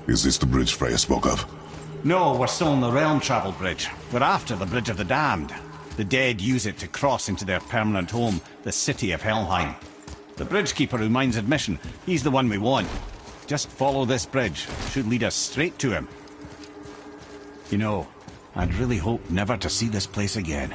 Is this the bridge Freya spoke of? No, we're still on the realm travel bridge. We're after the Bridge of the Damned. The dead use it to cross into their permanent home, the city of Helheim. The bridgekeeper who minds admission, he's the one we want. Just follow this bridge. Should lead us straight to him. You know, I'd really hope never to see this place again.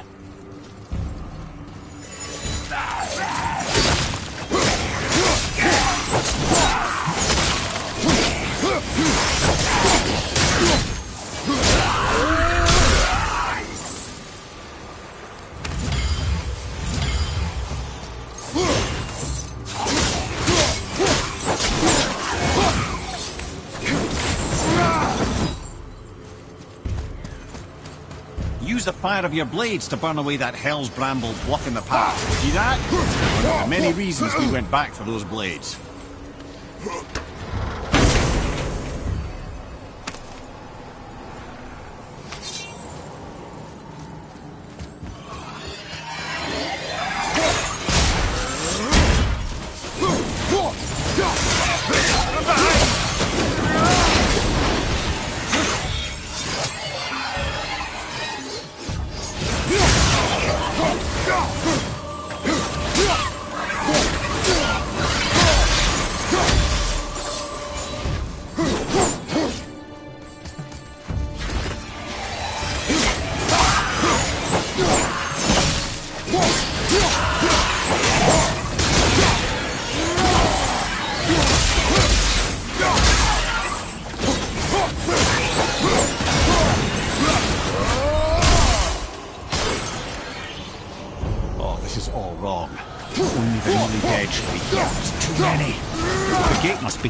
Use the fire of your blades to burn away that hell's bramble blocking the path. See that? One of the many reasons we went back for those blades.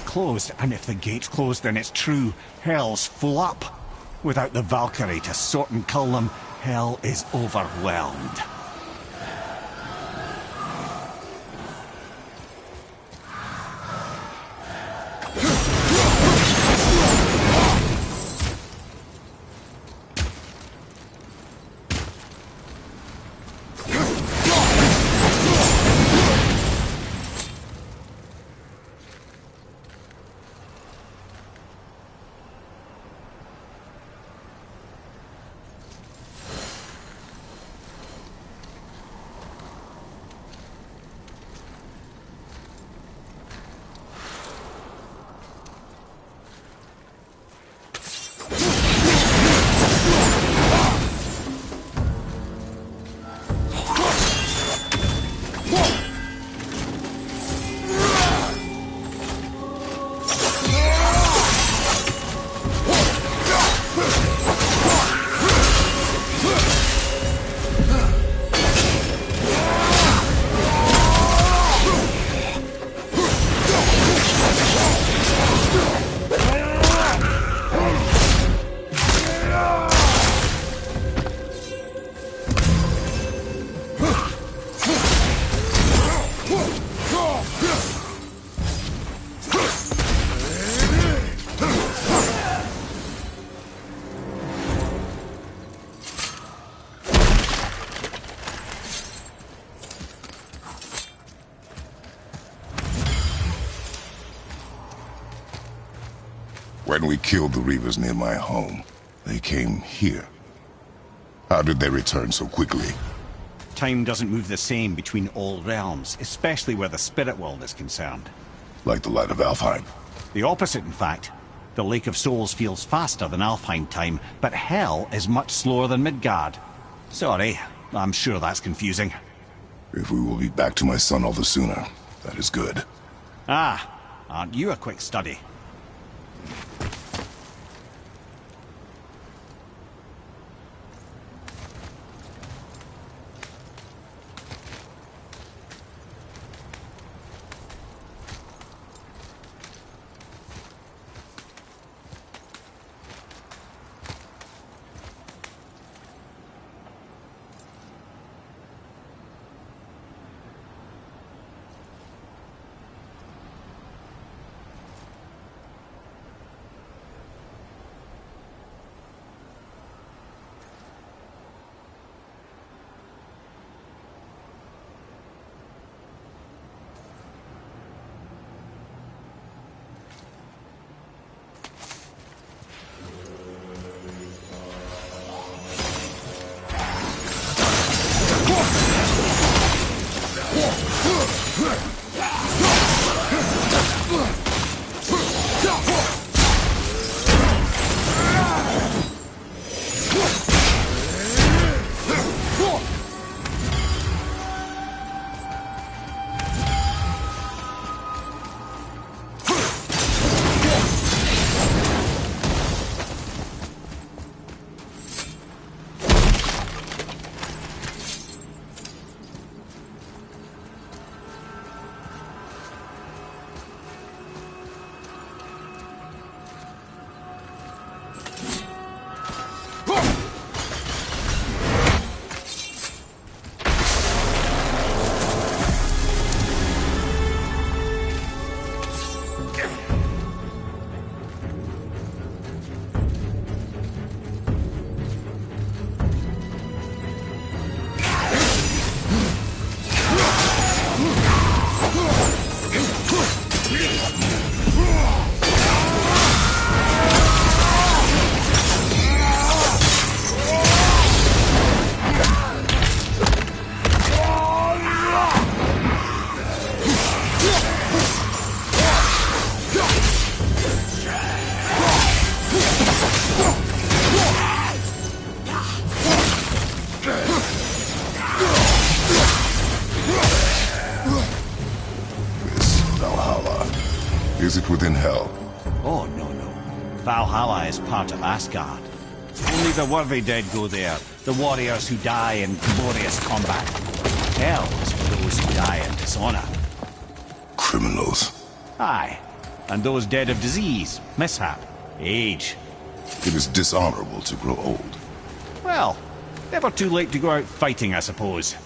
Closed, and if the gate's closed, then it's true. Hell's full up. Without the Valkyrie to sort and cull them, hell is overwhelmed. When we killed the Reavers near my home, they came here. How did they return so quickly? Time doesn't move the same between all realms, especially where the spirit world is concerned. Like the light of Helheim. The opposite, in fact. The Lake of Souls feels faster than Alfheim time, but Hell is much slower than Midgard. Sorry, I'm sure that's confusing. If we will be back to my son all the sooner, that is good. Ah, aren't you a quick study? Valhalla is part of Asgard. Only the worthy dead go there, the warriors who die in glorious combat. Hell is for those who die in dishonor. Criminals. Aye, and those dead of disease, mishap, age. It is dishonorable to grow old. Well, never too late to go out fighting, I suppose.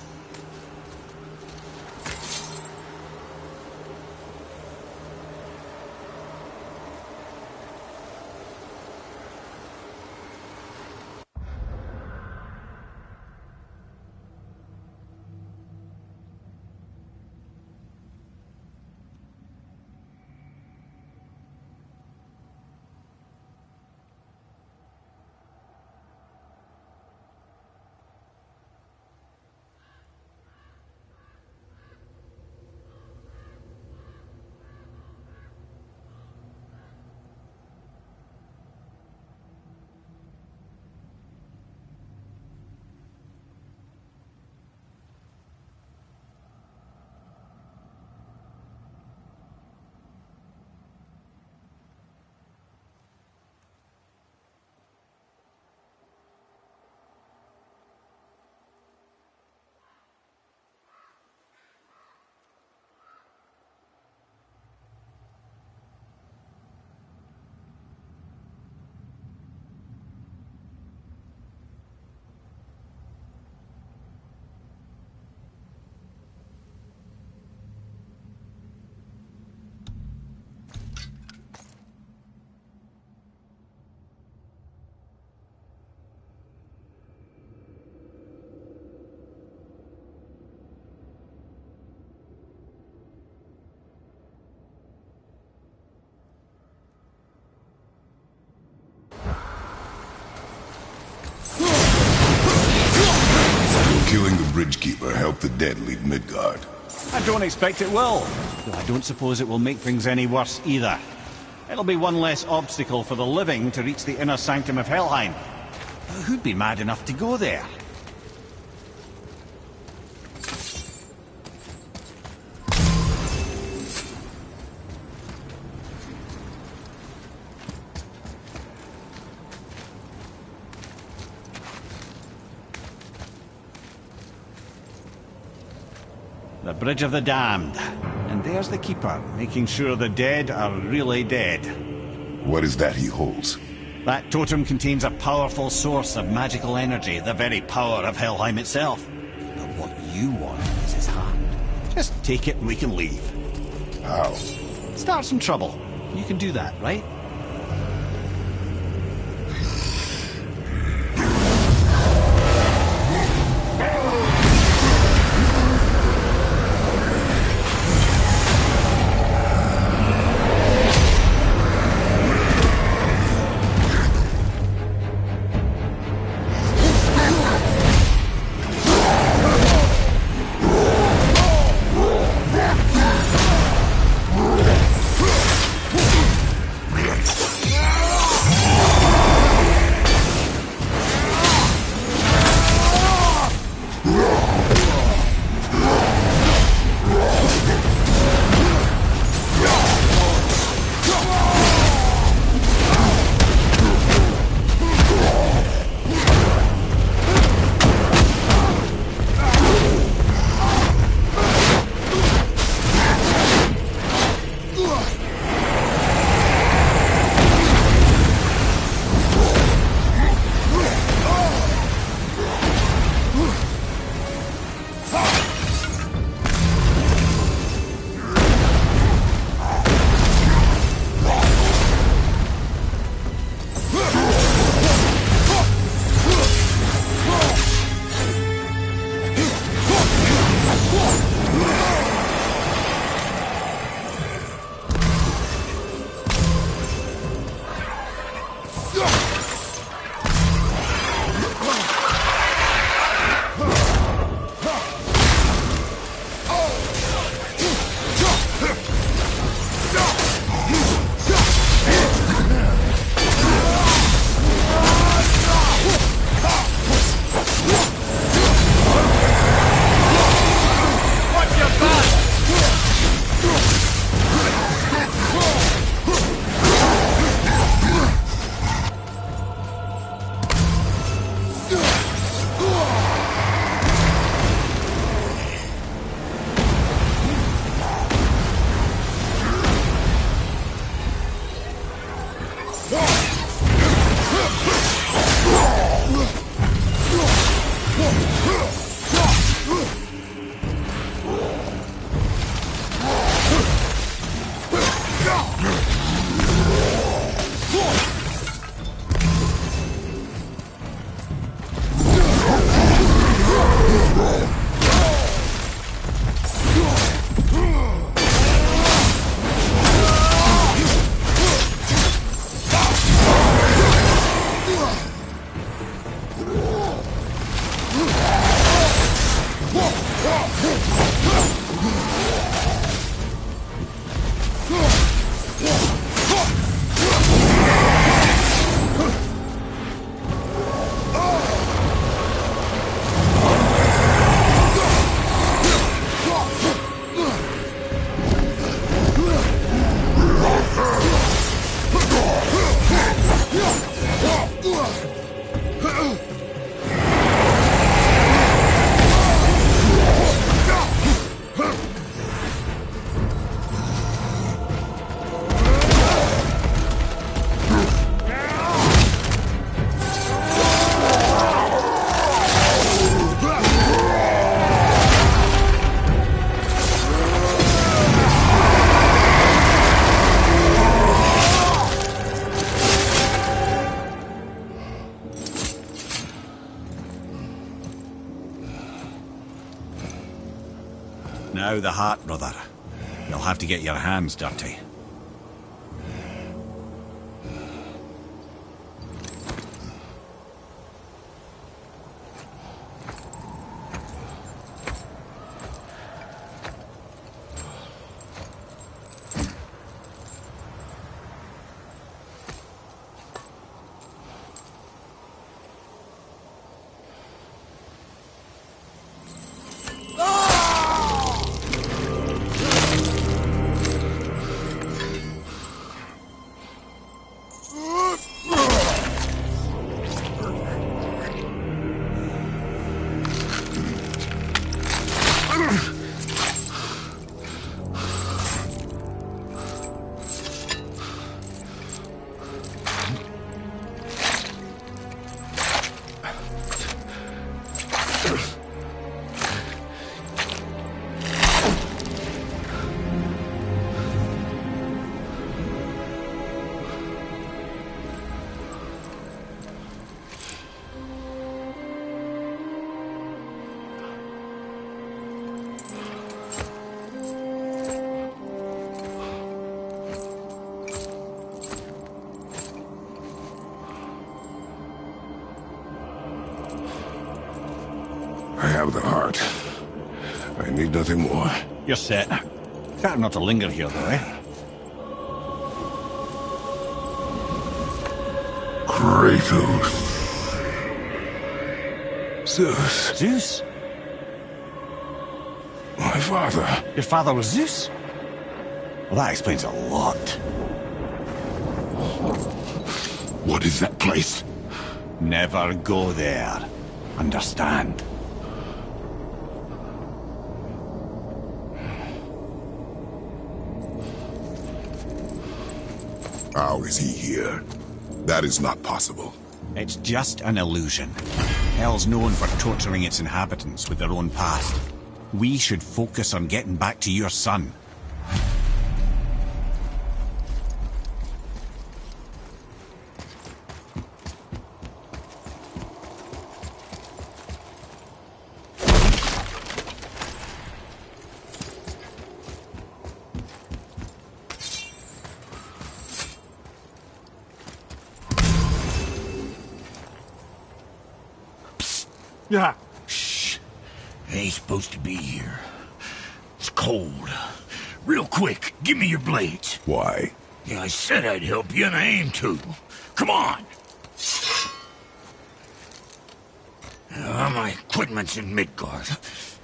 Killing the Bridgekeeper helped the dead leave Midgard. I don't expect it will, though I don't suppose it will make things any worse either. It'll be one less obstacle for the living to reach the inner sanctum of Helheim. But who'd be mad enough to go there? The Bridge of the Damned. And there's the Keeper, making sure the dead are really dead. What is that he holds? That totem contains a powerful source of magical energy, the very power of Helheim itself. But what you want is his heart. Just take it and we can leave. How? Start some trouble. You can do that, right? Now the heart, brother. You'll have to get your hands dirty. I have the heart. I need nothing more. You're set. Better not to linger here, though, eh? Kratos. Zeus. Zeus? My father. Your father was Zeus? Well, that explains a lot. What is that place? Never go there. Understand? How is he here? That is not possible. It's just an illusion. Hell's known for torturing its inhabitants with their own past. We should focus on getting back to your son. Yeah. Shh. Ain't supposed to be here. It's cold. Real quick, give me your blades. Why? Yeah, I said I'd help you, and I aim to. Come on. My equipment's in Midgard.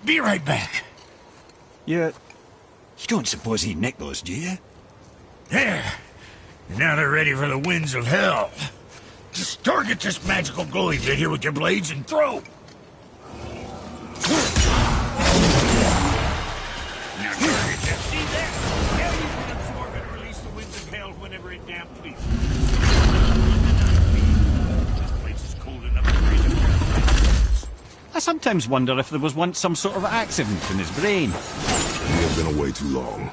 Be right back. You don't suppose he nicked those, do you? There. Now they're ready for the winds of hell. Just target this magical glowy bit here with your blades and throw. Now target this. See that? Now you can absorb and release the winds of hell whenever it damn pleases. This place is cold enough to freeze him. I sometimes wonder if there was once some sort of accident in his brain. He has been away too long.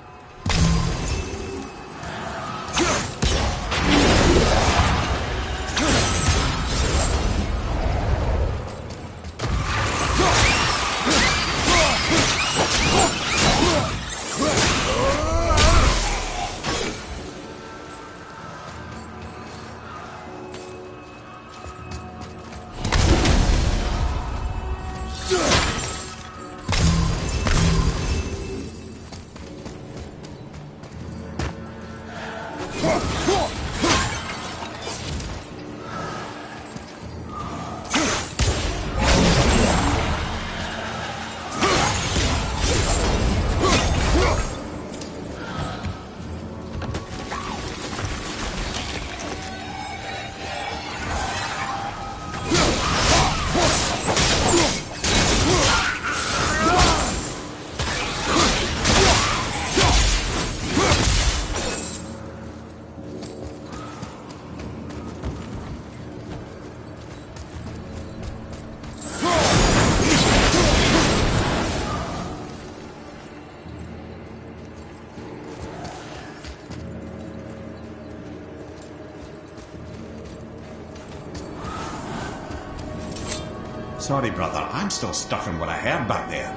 Sorry, brother. I'm still stuck on what I heard back there.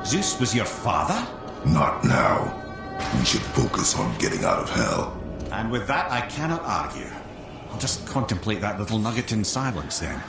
Zeus was your father? Not now. We should focus on getting out of hell. And with that, I cannot argue. I'll just contemplate that little nugget in silence then.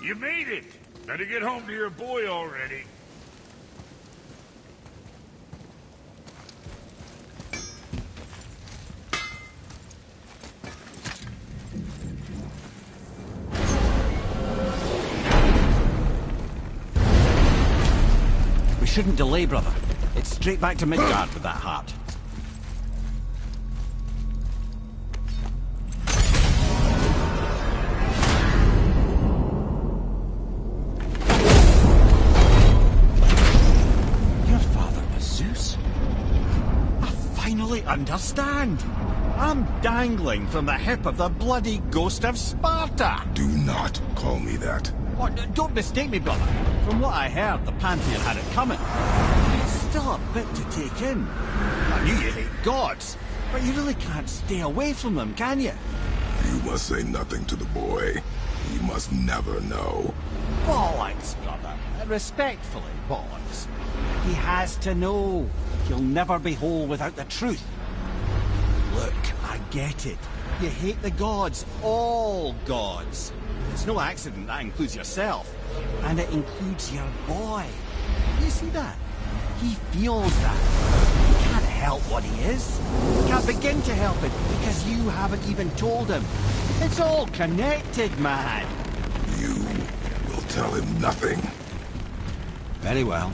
You made it! Better get home to your boy already. We shouldn't delay, brother. It's straight back to Midgard with that heart. Your father was Zeus? I finally understand. I'm dangling from the hip of the bloody ghost of Sparta. Do not call me that. Oh, don't mistake me, brother. From what I heard, the Pantheon had it coming. It's still a bit to take in. I knew you hate gods, but you really can't stay away from them, can you? You must say nothing to the boy. He must never know. Bollocks, brother. Respectfully, bollocks. He has to know. He'll never be whole without the truth. Look, I get it. You hate the gods, all gods. It's no accident that includes yourself. And it includes your boy. You see that? He feels that. He can't help what he is. He can't begin to help it because you haven't even told him. It's all connected, man. You will tell him nothing. Very well.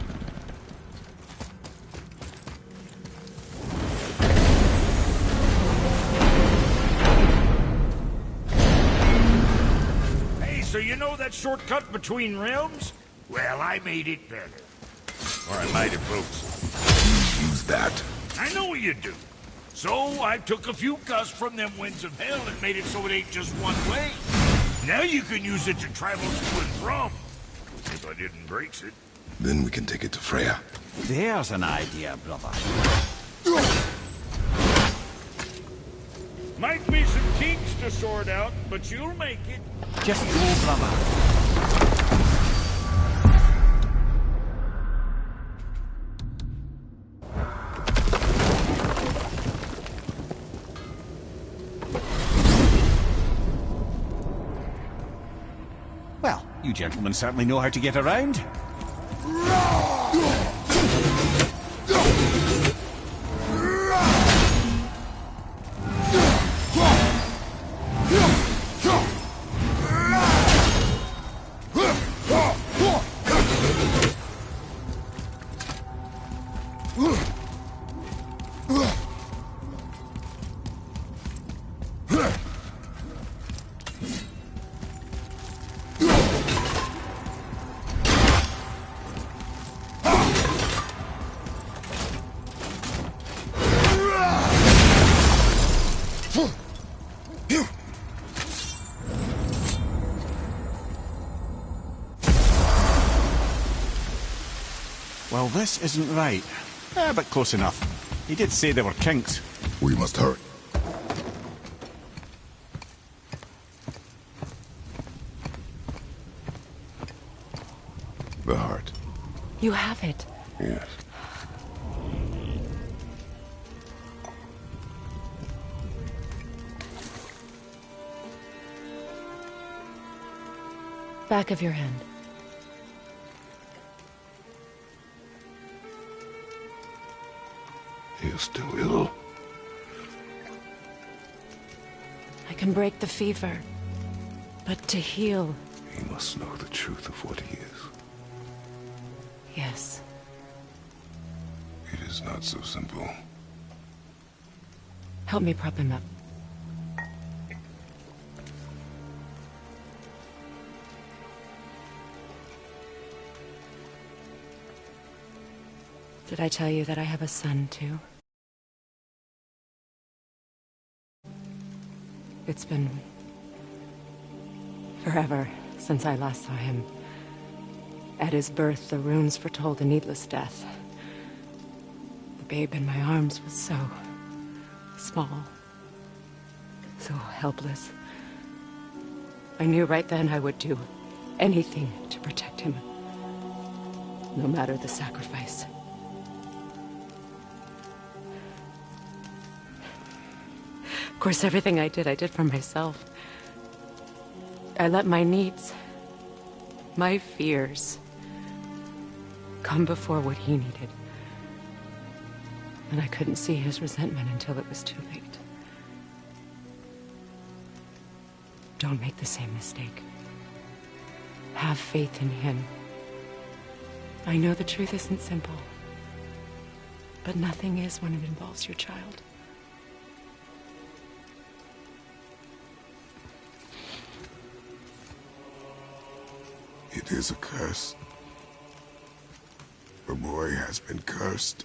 So you know that shortcut between realms? Well, I made it better. Or I might have broke some. Use that. I know you do. So I took a few gusts from them winds of hell and made it so it ain't just one way. Now you can use it to travel to and from. If I didn't break it. Then we can take it to Freya. There's an idea, brother. Might be some kinks to sort out, but you'll make it. Just go, brother. Well, you gentlemen certainly know how to get around. Well, this isn't right. But close enough. He did say there were kinks. We must hurry. The heart. You have it. Yes. Back of your hand. He is still ill. I can break the fever, but to heal... He must know the truth of what he is. Yes. It is not so simple. Help me prop him up. Did I tell you that I have a son, too? It's been forever since I last saw him. At his birth, the runes foretold a needless death. The babe in my arms was so small, so helpless. I knew right then I would do anything to protect him, no matter the sacrifice. Of course, everything I did for myself. I let my needs my fears, come before what he needed. And I couldn't see his resentment until it was too late. Don't make the same mistake. Have faith in him. I know the truth isn't simple, but nothing is when it involves your child. It is a curse. The boy has been cursed.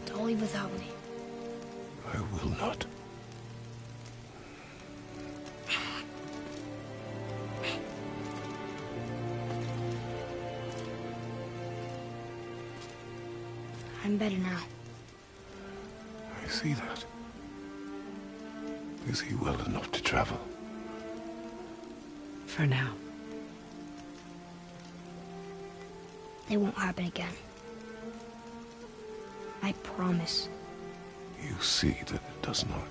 Don't leave without me. I will not. I'm better now. I see that. Is he well enough to travel? For now. It won't happen again. I promise. You see that it does not.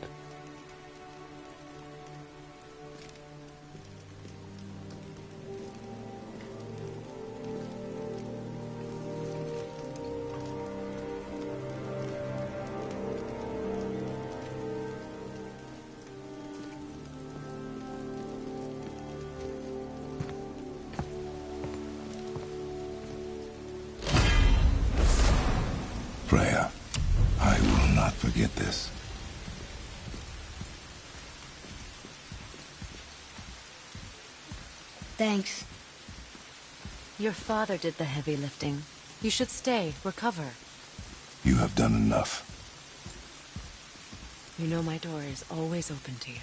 Freya, I will not forget this. Thanks. Your father did the heavy lifting. You should stay, recover. You have done enough. You know my door is always open to you.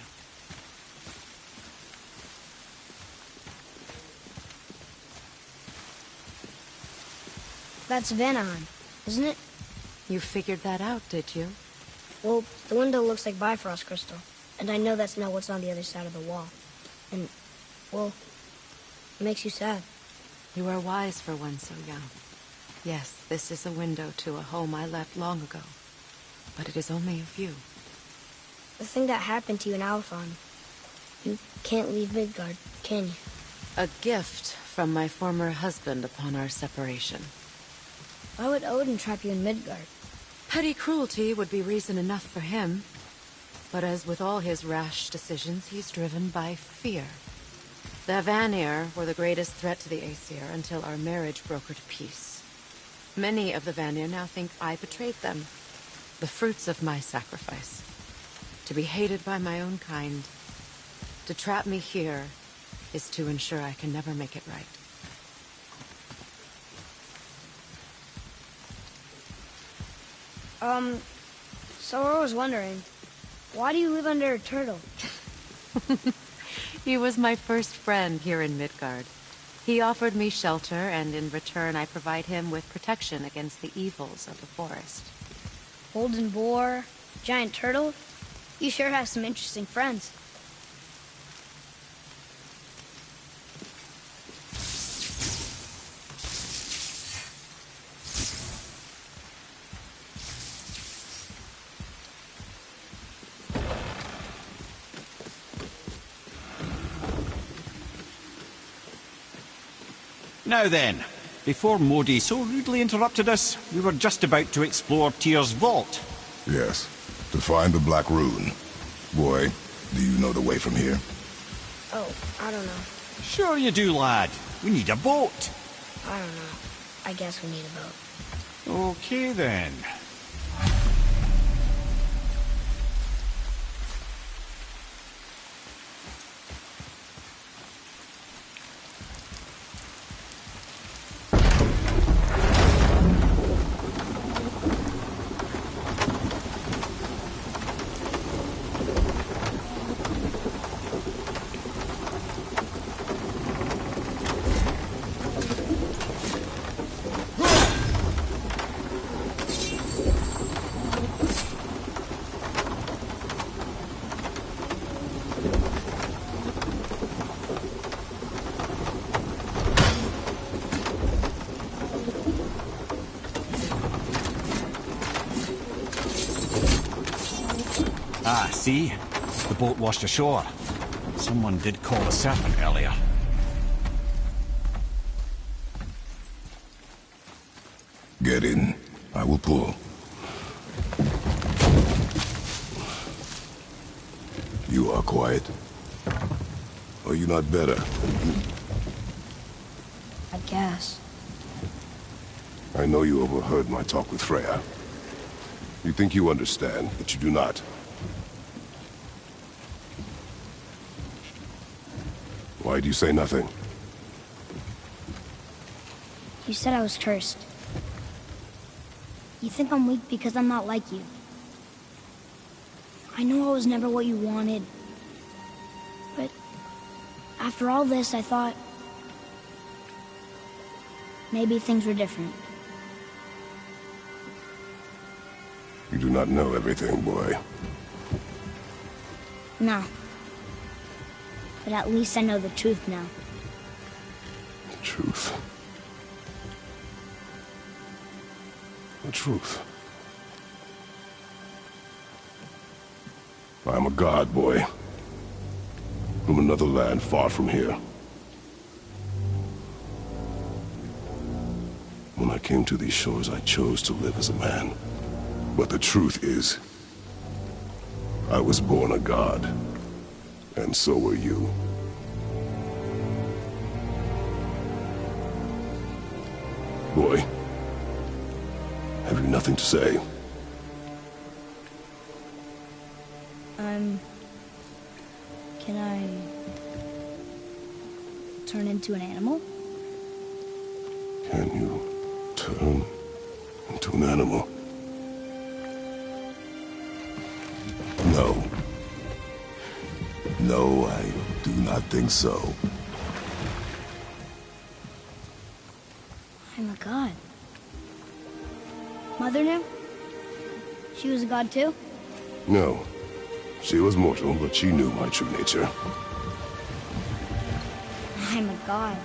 That's Venon, isn't it? You figured that out, did you? Well, the window looks like Bifrost crystal, and I know that's not what's on the other side of the wall. And, well, it makes you sad. You are wise for one so young. Yes, this is a window to a home I left long ago, but it is only a view. The thing that happened to you in Alphon, you can't leave Midgard, can you? A gift from my former husband upon our separation. Why would Odin trap you in Midgard? Petty cruelty would be reason enough for him. But as with all his rash decisions, he's driven by fear. The Vanir were the greatest threat to the Aesir until our marriage brokered peace. Many of the Vanir now think I betrayed them. The fruits of my sacrifice. To be hated by my own kind. To trap me here is to ensure I can never make it right. So I was wondering, why do you live under a turtle? He was my first friend here in Midgard. He offered me shelter, and in return I provide him with protection against the evils of the forest. Golden boar, giant turtle? You sure have some interesting friends. Now then, before Modi so rudely interrupted us, we were just about to explore Tyr's vault. Yes, to find the Black Rune. Boy, do you know the way from here? Oh, I don't know. Sure you do, lad. We need a boat. I don't know. I guess we need a boat. Okay then. Ah, see? The boat washed ashore. Someone did call a serpent earlier. Get in. I will pull. You are quiet. Are you not better? I guess. I know you overheard my talk with Freya. You think you understand, but you do not. Why do you say nothing? You said I was cursed. You think I'm weak because I'm not like you. I know I was never what you wanted. But after all this, I thought maybe things were different. You do not know everything, boy. No. But at least I know the truth now. The truth. The truth. I am a god, boy. From another land far from here. When I came to these shores, I chose to live as a man. But the truth is, I was born a god. And so were you. Boy, have you nothing to say? Can I turn into an animal? Can you turn into an animal? No. No, I do not think so. I'm a god. Mother knew? She was a god too? No. She was mortal, but she knew my true nature. I'm a god.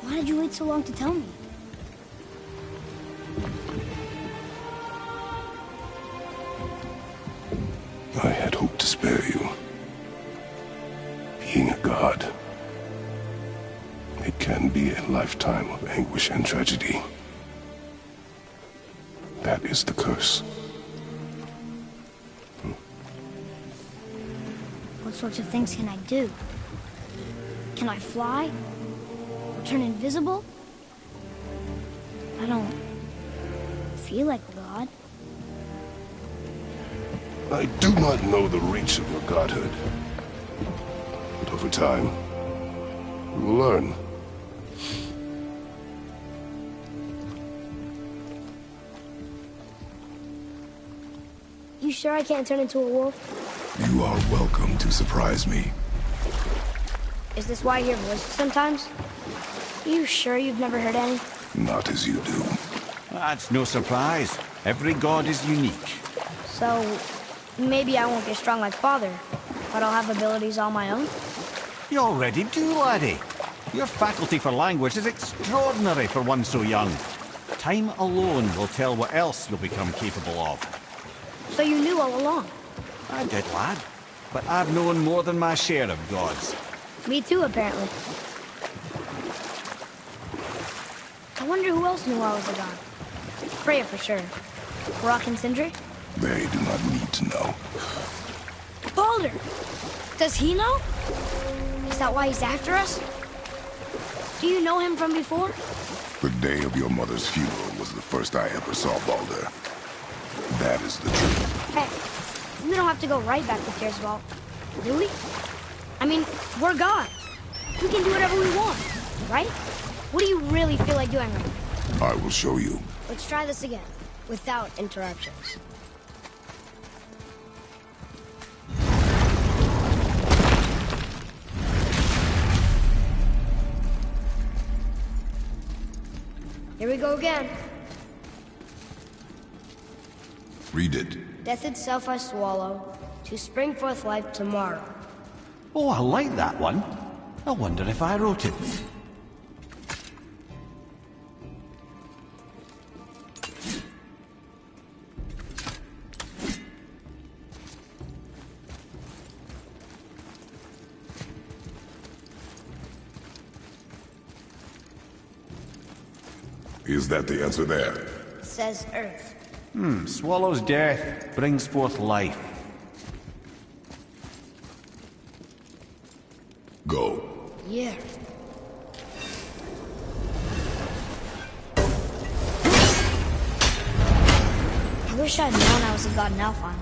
Why did you wait so long to tell me? I had hoped to spare you. Being a god, it can be a lifetime of anguish and tragedy. That is the curse. What sorts of things can I do? Can I fly? Or turn invisible? I don't feel like a god. I do not know the reach of your godhood. But over time, you will learn. You sure I can't turn into a wolf? You are welcome to surprise me. Is this why I hear voices sometimes? You sure you've never heard any? Not as you do. That's no surprise. Every god is unique. So, maybe I won't get strong like Father, but I'll have abilities all my own? You already do, laddie. Your faculty for language is extraordinary for one so young. Time alone will tell what else you'll become capable of. So you knew all along? I did, lad. But I've known more than my share of gods. Me too, apparently. I wonder who else knew I was a god. Freya for sure. Rock and Sindri? They do not need to know. Baldur! Does he know? Is that why he's after us? Do you know him from before? The day of your mother's funeral was the first I ever saw Baldur. That is the truth. Hey, we don't have to go right back to Tearswald, do we? I mean, we're gods. We can do whatever we want, right? What do you really feel like doing right now? I will show you. Let's try this again, without interruptions. Here we go again. Read it. Death itself I swallow, to spring forth life tomorrow. Oh, I like that one. I wonder if I wrote it. Is that the answer there? It says Earth. Swallows death, brings forth life. Go. Yeah. I wish I'd known I was a god in Helheim.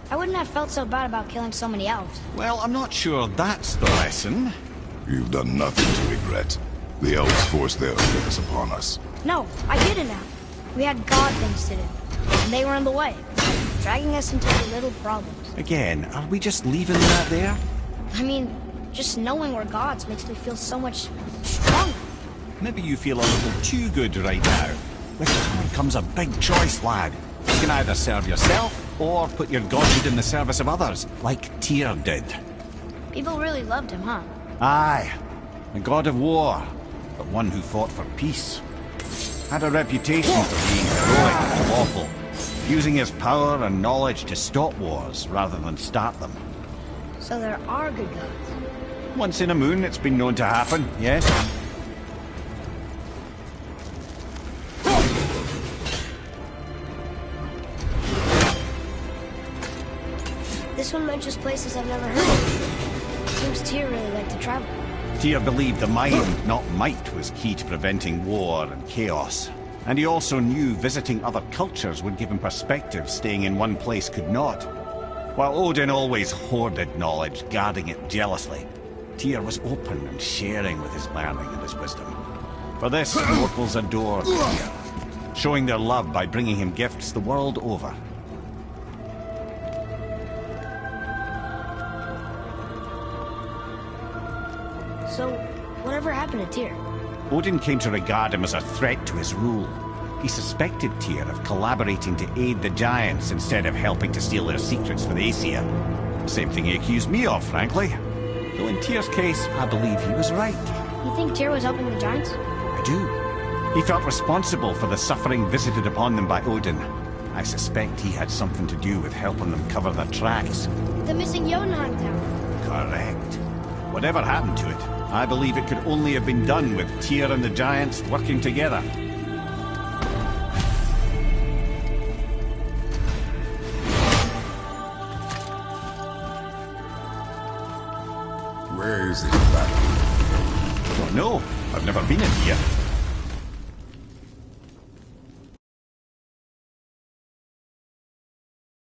I wouldn't have felt so bad about killing so many elves. Well, I'm not sure that's the lesson. You've done nothing to regret. The elves forced their curse upon us. No, I get it now. We had god things to do, and they were in the way, dragging us into the little problems. Again, are we just leaving that there? I mean, just knowing we're gods makes me feel so much stronger. Maybe you feel a little too good right now. With time comes a big choice, lad. You can either serve yourself, or put your godhood in the service of others, like Tyr did. People really loved him, huh? Aye, a god of war, but one who fought for peace. Had a reputation for being heroic and lawful, using his power and knowledge to stop wars rather than start them. So there are good gods. Once in a moon, it's been known to happen, yes? This one mentions places I've never heard of. Seems Tyr really liked to travel. Tyr believed the mind, not might, was key to preventing war and chaos. And he also knew visiting other cultures would give him perspective staying in one place could not. While Odin always hoarded knowledge, guarding it jealously, Tyr was open and sharing with his learning and his wisdom. For this, mortals adored Tyr, showing their love by bringing him gifts the world over. So, whatever happened to Tyr? Odin came to regard him as a threat to his rule. He suspected Tyr of collaborating to aid the giants instead of helping to steal their secrets for the Aesir. Same thing he accused me of, frankly. Though in Tyr's case, I believe he was right. You think Tyr was helping the giants? I do. He felt responsible for the suffering visited upon them by Odin. I suspect he had something to do with helping them cover their tracks. The missing Jotunheim tower. Correct. Whatever happened to it, I believe it could only have been done with Tyr and the giants working together. Where is this battle? Oh no, I've never been in here.